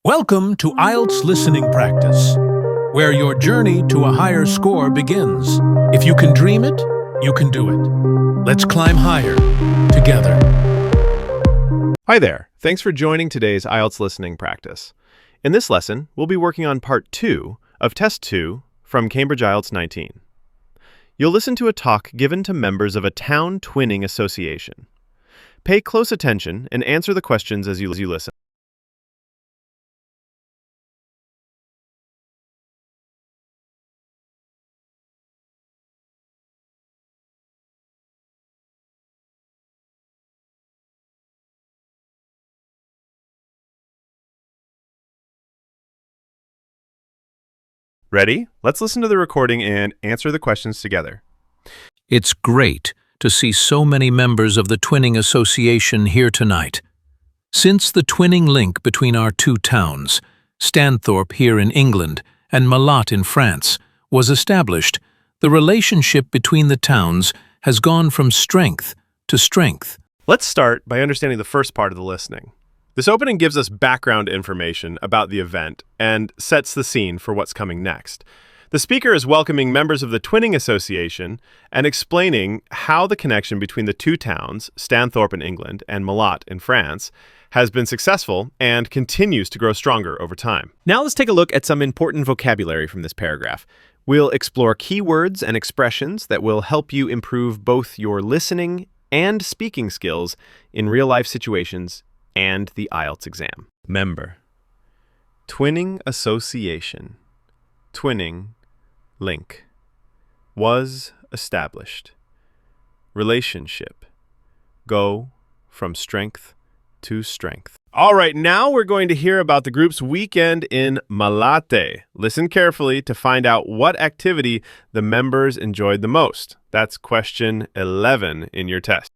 Welcome to IELTS Listening Practice, where your journey to a higher score begins. If you can dream it, you can do it. Let's climb higher together. Hi there. Thanks for joining today's IELTS Listening Practice. In this lesson, we'll be working on Part 2 of Test 2 from Cambridge IELTS 19. You'll listen to a talk given to members of a town twinning association. Pay close attention and answer the questions as you listen. Ready? Let's listen to the recording and answer the questions together. It's great to see so many members of the Twinning Association here tonight. Since the twinning link between our two towns, Stanthorpe here in England and Malat in France, was established, the relationship between the towns has gone from strength to strength. Let's start by understanding the first part of the listening. This opening gives us background information about the event and sets the scene for what's coming next. The speaker is welcoming members of the Twinning Association and explaining how the connection between the two towns, Stanthorpe in England and Malat in France, has been successful and continues to grow stronger over time. Now let's take a look at some important vocabulary from this paragraph. We'll explore keywords and expressions that will help you improve both your listening and speaking skills in real-life situations and the IELTS exam. Member. Twinning association. Twinning link. Was established. Relationship. Go from strength to strength. All right, now we're going to hear about the group's weekend in Malate. Listen carefully to find out what activity the members enjoyed the most. That's question 11 in your test.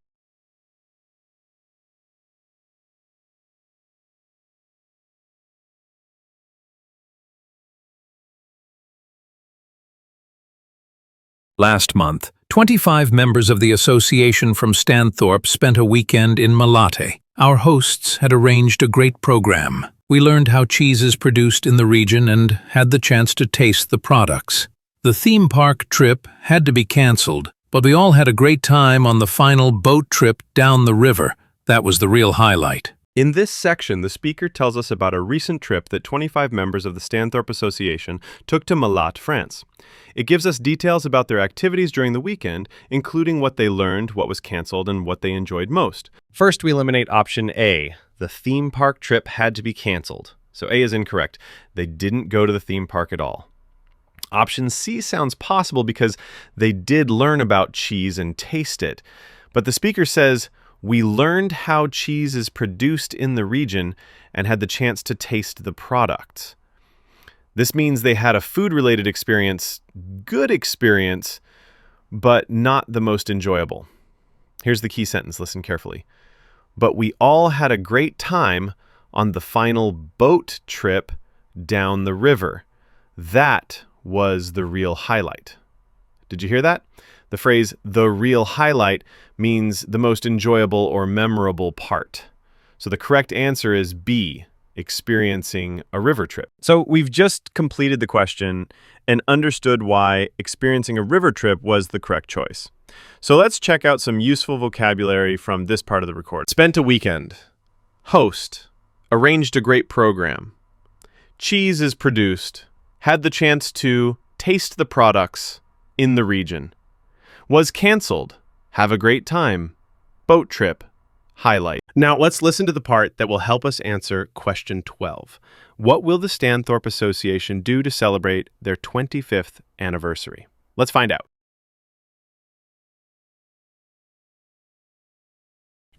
Last month, 25 members of the association from Stanthorpe spent a weekend in Malate. Our hosts had arranged a great program. We learned how cheese is produced in the region and had the chance to taste the products. The theme park trip had to be cancelled, but we all had a great time on the final boat trip down the river. That was the real highlight. In this section, the speaker tells us about a recent trip that 25 members of the Stanthorpe Association took to Malat, France. It gives us details about their activities during the weekend, including what they learned, what was canceled, and what they enjoyed most. First, we eliminate option A. The theme park trip had to be canceled. So A is incorrect. They didn't go to the theme park at all. Option C sounds possible because they did learn about cheese and taste it. But the speaker says, we learned how cheese is produced in the region and had the chance to taste the products. This means they had a food-related experience, good experience, but not the most enjoyable. Here's the key sentence, listen carefully. But we all had a great time on the final boat trip down the river. That was the real highlight. Did you hear that? The phrase, the real highlight, means the most enjoyable or memorable part. So the correct answer is B, experiencing a river trip. So we've just completed the question and understood why experiencing a river trip was the correct choice. So let's check out some useful vocabulary from this part of the record. Spent a weekend. Host. Arranged a great program. Cheese is produced. Had the chance to taste the products in the region. Was canceled. Have a great time. Boat trip. Highlight. Now let's listen to the part that will help us answer question 12. What will the Stanthorpe Association do to celebrate their 25th anniversary? Let's find out.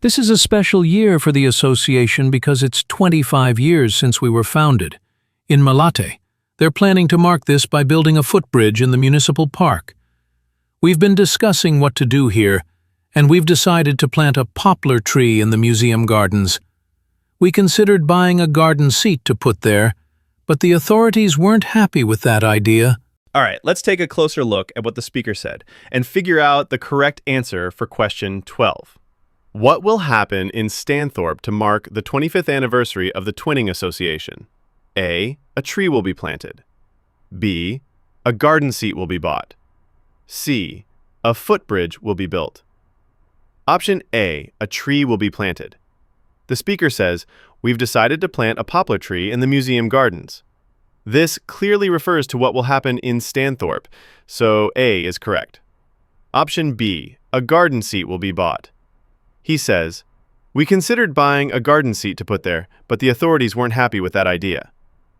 This is a special year for the association because it's 25 years since we were founded. In Malate, they're planning to mark this by building a footbridge in the municipal park. We've been discussing what to do here, and we've decided to plant a poplar tree in the museum gardens. We considered buying a garden seat to put there, but the authorities weren't happy with that idea. All right, let's take a closer look at what the speaker said and figure out the correct answer for question 12. What will happen in Stanthorpe to mark the 25th anniversary of the Twinning Association? A. A tree will be planted. B. A garden seat will be bought. C. A footbridge will be built. Option A. A tree will be planted. The speaker says, "We've decided to plant a poplar tree in the museum gardens." This clearly refers to what will happen in Stanthorpe, so A is correct. Option B. A garden seat will be bought. He says, "We considered buying a garden seat to put there, but the authorities weren't happy with that idea."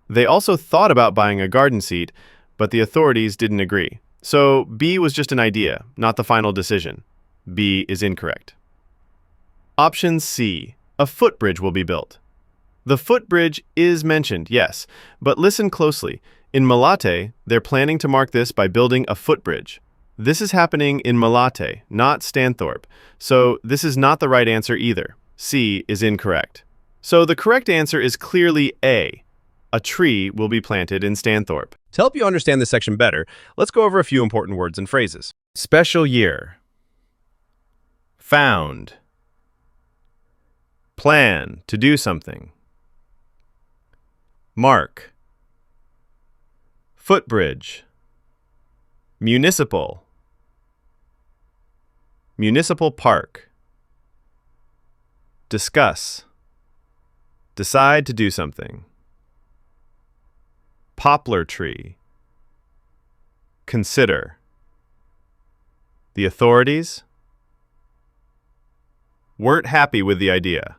They also thought about buying a garden seat, but the authorities didn't agree. So B was just an idea, not the final decision. B is incorrect. Option C. A footbridge will be built. The footbridge is mentioned, yes, but listen closely. In Malate, they're planning to mark this by building a footbridge. This is happening in Malate, not Stanthorpe, so this is not the right answer either. C is incorrect. So the correct answer is clearly A. A tree will be planted in Stanthorpe. To help you understand this section better, let's go over a few important words and phrases. Special year. Found. Plan, to do something. Mark. Footbridge. Municipal. Municipal park. Discuss. Decide to do something. Poplar tree. Consider. The authorities weren't happy with the idea.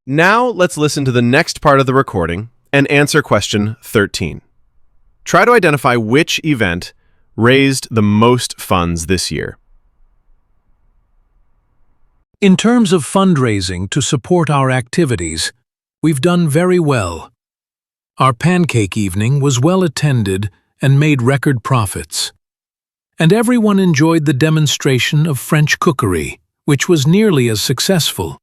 Now let's listen to the next part of the recording and answer question 13. Try to identify which event raised the most funds this year. In terms of fundraising to support our activities, we've done very well. Our pancake evening was well attended and made record profits. And everyone enjoyed the demonstration of French cookery, which was nearly as successful.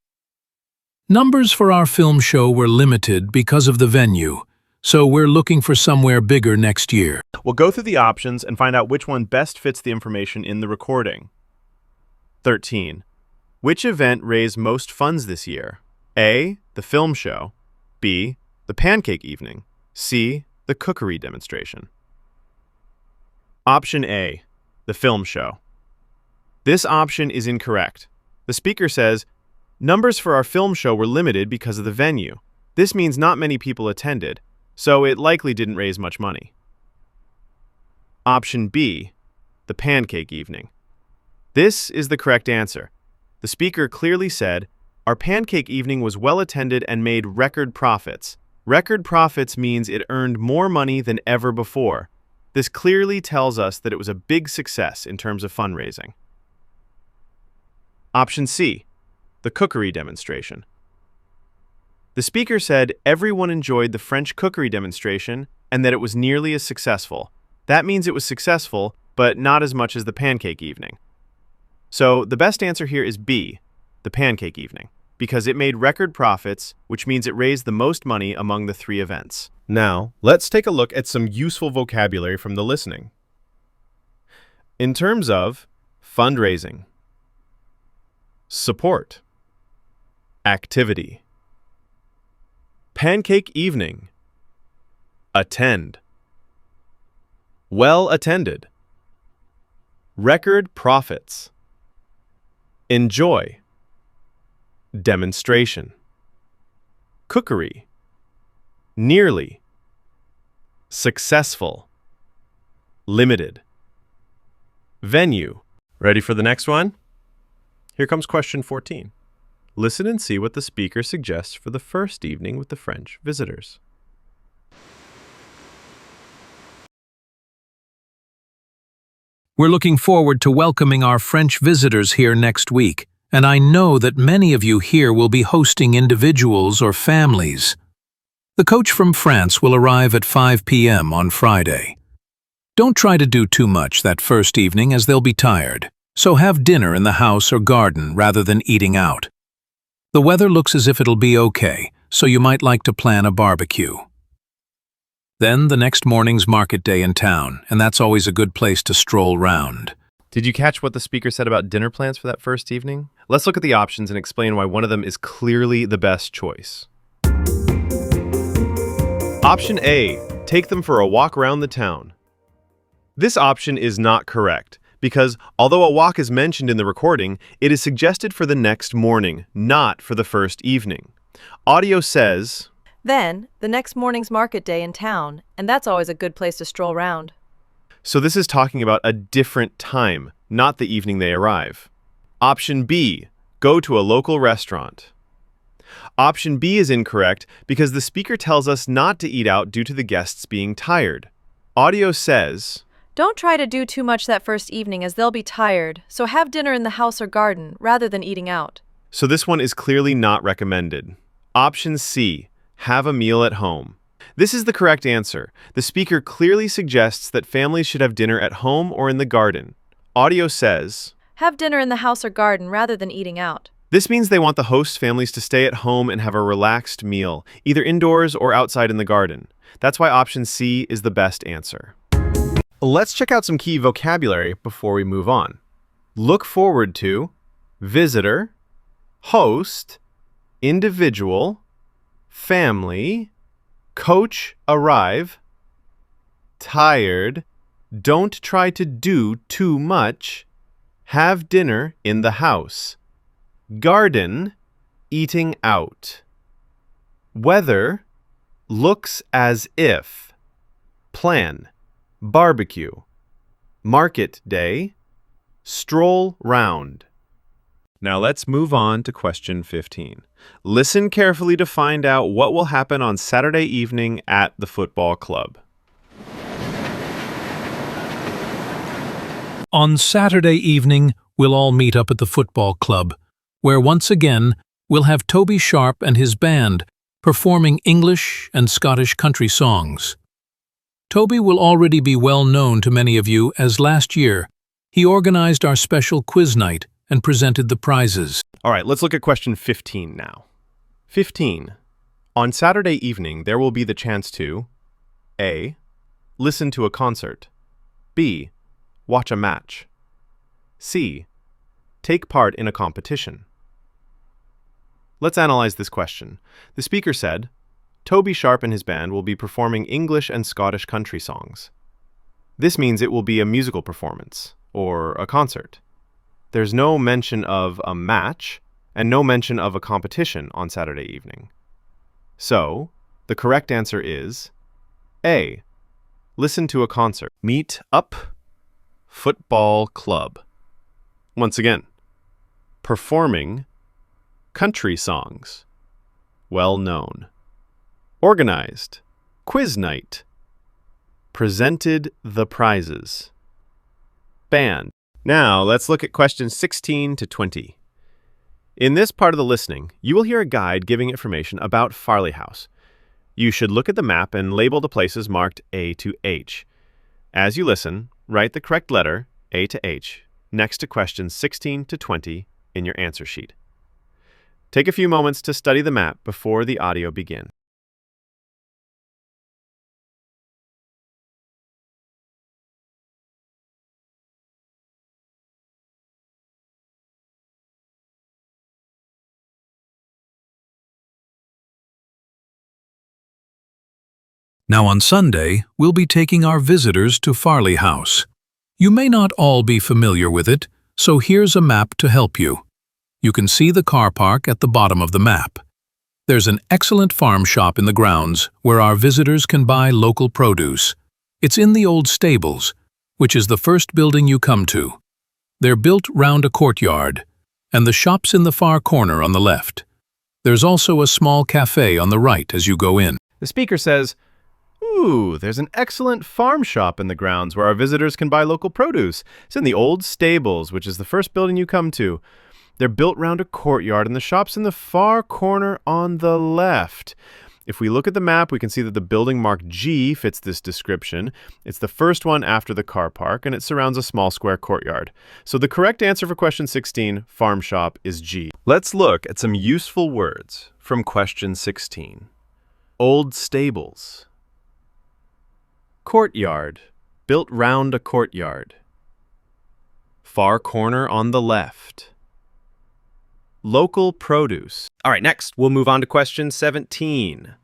Numbers for our film show were limited because of the venue, so we're looking for somewhere bigger next year. We'll go through the options and find out which one best fits the information in the recording. 13. Which event raised most funds this year? A. The film show. B. The pancake evening. C. The cookery demonstration. Option A. The film show. This option is incorrect. The speaker says, "Numbers for our film show were limited because of the venue. This means not many people attended, so it likely didn't raise much money." Option B. The pancake evening. This is the correct answer. The speaker clearly said, "Our pancake evening was well attended and made record profits." Record profits means it earned more money than ever before. This clearly tells us that it was a big success in terms of fundraising. Option C. The cookery demonstration. The speaker said everyone enjoyed the French cookery demonstration and that it was nearly as successful. That means it was successful, but not as much as the pancake evening. So the best answer here is B, the pancake evening, because it made record profits, which means it raised the most money among the three events. Now, let's take a look at some useful vocabulary from the listening. In terms of fundraising, support, activity, pancake evening, attend, well attended, record profits, enjoy, demonstration, cookery, nearly, successful, limited, venue. Ready for the next one? Here comes question 14. Listen and see what the speaker suggests for the first evening with the French visitors. We're looking forward to welcoming our French visitors here next week, and I know that many of you here will be hosting individuals or families. The coach from France will arrive at 5 p.m. on Friday. Don't try to do too much that first evening as they'll be tired, so have dinner in the house or garden rather than eating out. The weather looks as if it'll be okay, so you might like to plan a barbecue. Then the next morning's market day in town, and that's always a good place to stroll round. Did you catch what the speaker said about dinner plans for that first evening? Let's look at the options and explain why one of them is clearly the best choice. Option A, take them for a walk around the town. This option is not correct because although a walk is mentioned in the recording, it is suggested for the next morning, not for the first evening. Audio says, Then, the next morning's market day in town, and that's always a good place to stroll round. so this is talking about a different time, not the evening they arrive. Option B, go to a local restaurant. Option B is incorrect because the speaker tells us not to eat out due to the guests being tired. Audio says, Don't try to do too much that first evening as they'll be tired, so have dinner in the house or garden rather than eating out. so this one is clearly not recommended. Option C, have a meal at home. This is the correct answer. The speaker clearly suggests that families should have dinner at home or in the garden. Audio says, Have dinner in the house or garden rather than eating out. this means they want the host families to stay at home and have a relaxed meal, either indoors or outside in the garden. That's why option C is the best answer. Let's check out some key vocabulary before we move on. Look forward to, visitor, host, individual, family, coach arrive, tired, don't try to do too much, have dinner in the house, garden, eating out, weather, looks as if, plan, barbecue, market day, stroll round. Now let's move on to question 15. Listen carefully to find out what will happen on Saturday evening at the football club. On Saturday evening, we'll all meet up at the football club, where once again we'll have Toby Sharp and his band performing English and Scottish country songs. Toby will already be well known to many of you as last year he organized our special quiz night and presented the prizes. All right, let's look at question 15 now. 15. On Saturday evening, there will be the chance to A. Listen to a concert. B. Watch a match. C. Take part in a competition. Let's analyze this question. The speaker said, Toby Sharp and his band will be performing English and Scottish country songs. This means it will be a musical performance, or a concert. There's no mention of a match, and no mention of a competition on Saturday evening. So, the correct answer is A. Listen to a concert. Meet up, football club. Once again, performing country songs, well known. Organized, quiz night. Presented the prizes. Band. Now, let's look at questions 16 to 20. In this part of the listening, you will hear a guide giving information about Farley House. You should look at the map and label the places marked A to H. As you listen, write the correct letter, A to H, next to questions 16 to 20 in your answer sheet. Take a few moments to study the map before the audio begins. Now on Sunday, we'll be taking our visitors to Farley House. You may not all be familiar with it, so here's a map to help you. You can see the car park at the bottom of the map. There's an excellent farm shop in the grounds where our visitors can buy local produce. It's in the old stables, which is the first building you come to. They're built round a courtyard, and the shop's in the far corner on the left. There's also a small cafe on the right as you go in. The speaker says, Ooh, there's an excellent farm shop in the grounds where our visitors can buy local produce. It's in the old stables, which is the first building you come to. They're built round a courtyard, and the shop's in the far corner on the left. If we look at the map, we can see that the building marked G fits this description. It's the first one after the car park, and it surrounds a small square courtyard. So the correct answer for question 16, farm shop, is G. Let's look at some useful words from question 16. Old stables. Courtyard, built round a courtyard. Far corner on the left. Local produce. All right, next, we'll move on to question 17.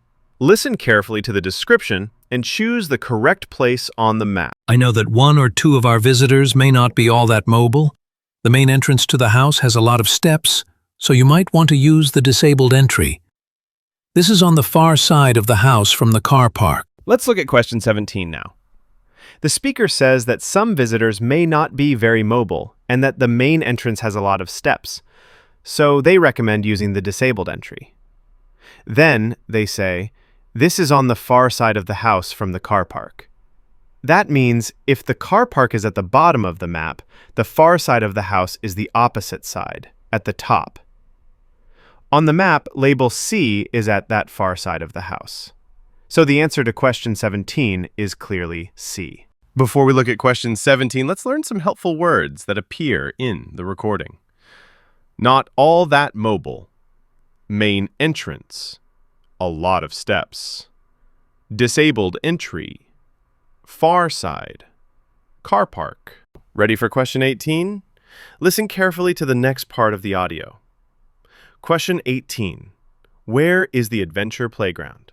Listen carefully to the description and choose the correct place on the map. I know that one or two of our visitors may not be all that mobile. The main entrance to the house has a lot of steps, so you might want to use the disabled entry. This is on the far side of the house from the car park. Let's look at question 17 now. The speaker says that some visitors may not be very mobile and that the main entrance has a lot of steps, so they recommend using the disabled entry. Then they say, this is on the far side of the house from the car park. That means if the car park is at the bottom of the map, the far side of the house is the opposite side, at the top. On the map, label C is at that far side of the house. So the answer to question 17 is clearly C. Before we look at question 17, let's learn some helpful words that appear in the recording. Not all that mobile. Main entrance. A lot of steps. Disabled entry. Far side. Car park. Ready for question 18? Listen carefully to the next part of the audio. Question 18. Where is the adventure playground?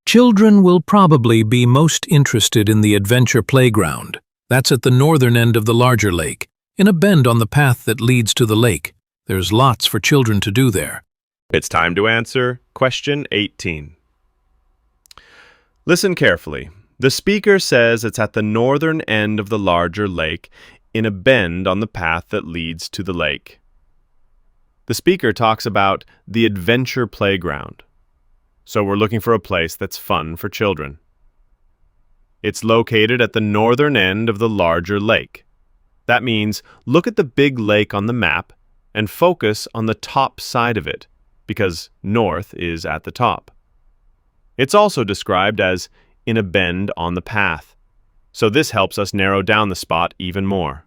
Children will probably be most interested in the adventure playground. That's at the northern end of the larger lake, in a bend on the path that leads to the lake. There's lots for children to do there. It's time to answer question 18. Listen carefully. The speaker says it's at the northern end of the larger lake, in a bend on the path that leads to the lake. The speaker talks about the adventure playground. So we're looking for a place that's fun for children. It's located at the northern end of the larger lake. That means look at the big lake on the map and focus on the top side of it, because north is at the top. It's also described as in a bend on the path, so this helps us narrow down the spot even more.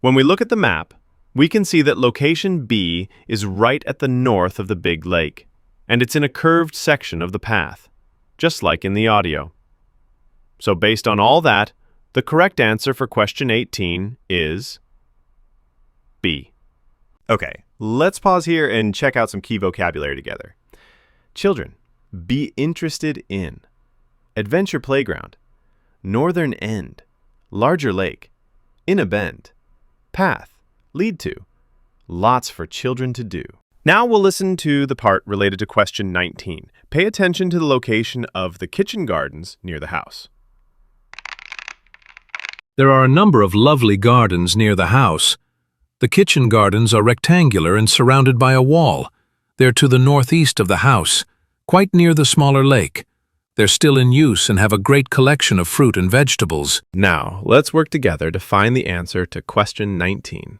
When we look at the map, we can see that location B is right at the north of the big lake, and it's in a curved section of the path, just like in the audio. So based on all that, the correct answer for question 18 is B. Okay, let's pause here and check out some key vocabulary together. Children, be interested in. Adventure playground. Northern end. Larger lake. In a bend. Path. Lead to. Lots for children to do. Now we'll listen to the part related to question 19. Pay attention to the location of the kitchen gardens near the house. There are a number of lovely gardens near the house. The kitchen gardens are rectangular and surrounded by a wall. They're to the northeast of the house, quite near the smaller lake. They're still in use and have a great collection of fruit and vegetables. Now, let's work together to find the answer to question 19.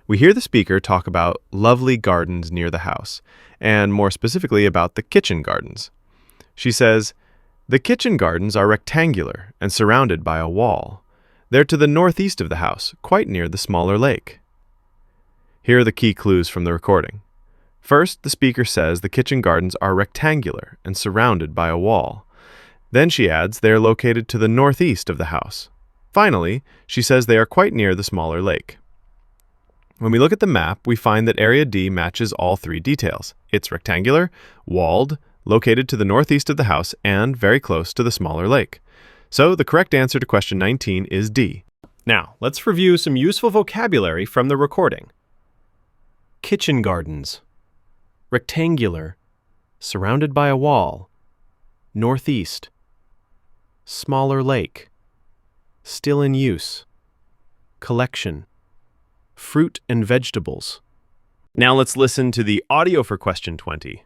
We hear the speaker talk about lovely gardens near the house, and more specifically about the kitchen gardens. She says, the kitchen gardens are rectangular and surrounded by a wall. They're to the northeast of the house, quite near the smaller lake. Here are the key clues from the recording. First, the speaker says the kitchen gardens are rectangular and surrounded by a wall. Then she adds they are located to the northeast of the house. Finally, she says they are quite near the smaller lake. When we look at the map, we find that Area D matches all three details. It's rectangular, walled, located to the northeast of the house, and very close to the smaller lake. So the correct answer to question 19 is D. Now, let's review some useful vocabulary from the recording. Kitchen gardens. Rectangular. Surrounded by a wall. Northeast. Smaller lake. Still in use. Collection. Fruit and vegetables. Now let's listen to the audio for question 20.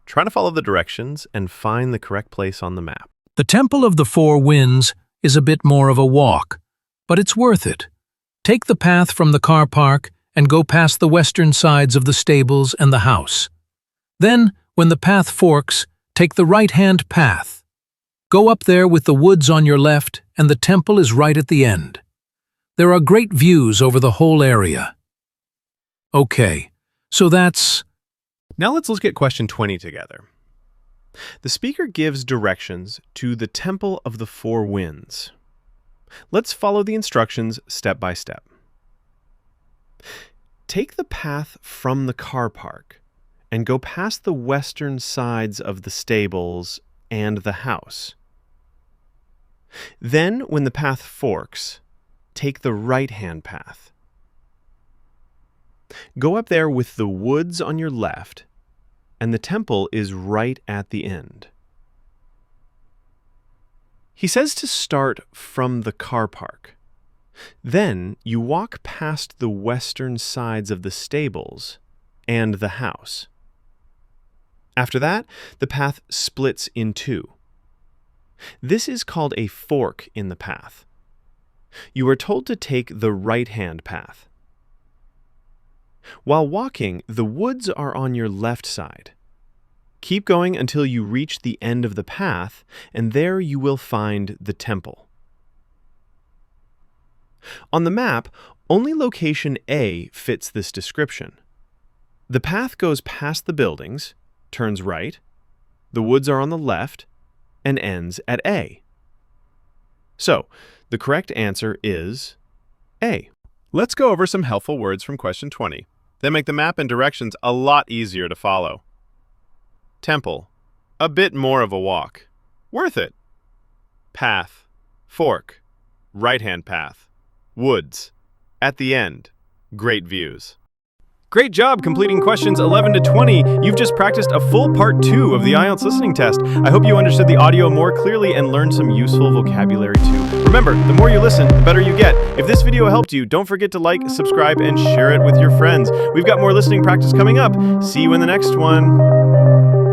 Try to follow the directions and find the correct place on the map. The Temple of the Four Winds is a bit more of a walk, but it's worth it. Take the path from the car park and go past the western sides of the stables and the house. Then, when the path forks, take the right-hand path. Go up there with the woods on your left, and the temple is right at the end. There are great views over the whole area. Okay, so that's... Now let's look at question 20 together. The speaker gives directions to the Temple of the Four Winds. Let's follow the instructions step by step. Take the path from the car park and go past the western sides of the stables and the house. Then, when the path forks, take the right-hand path. Go up there with the woods on your left, and the temple is right at the end. He says to start from the car park. Then you walk past the western sides of the stables and the house. After that, the path splits in two. This is called a fork in the path. You are told to take the right-hand path. While walking, the woods are on your left side. Keep going until you reach the end of the path, and there you will find the temple. On the map, only location A fits this description. The path goes past the buildings, turns right, the woods are on the left, and ends at A. So, the correct answer is A. Let's go over some helpful words from question 20. They make the map and directions a lot easier to follow. Temple, a bit more of a walk. Worth it. Path, fork, right-hand path. Woods, at the end, great views. Great job completing questions 11 to 20. You've just practiced a full part 2 of the IELTS listening test. I hope you understood the audio more clearly and learned some useful vocabulary too. Remember, the more you listen, the better you get. If this video helped you, don't forget to like, subscribe, and share it with your friends. We've got more listening practice coming up. See you in the next one.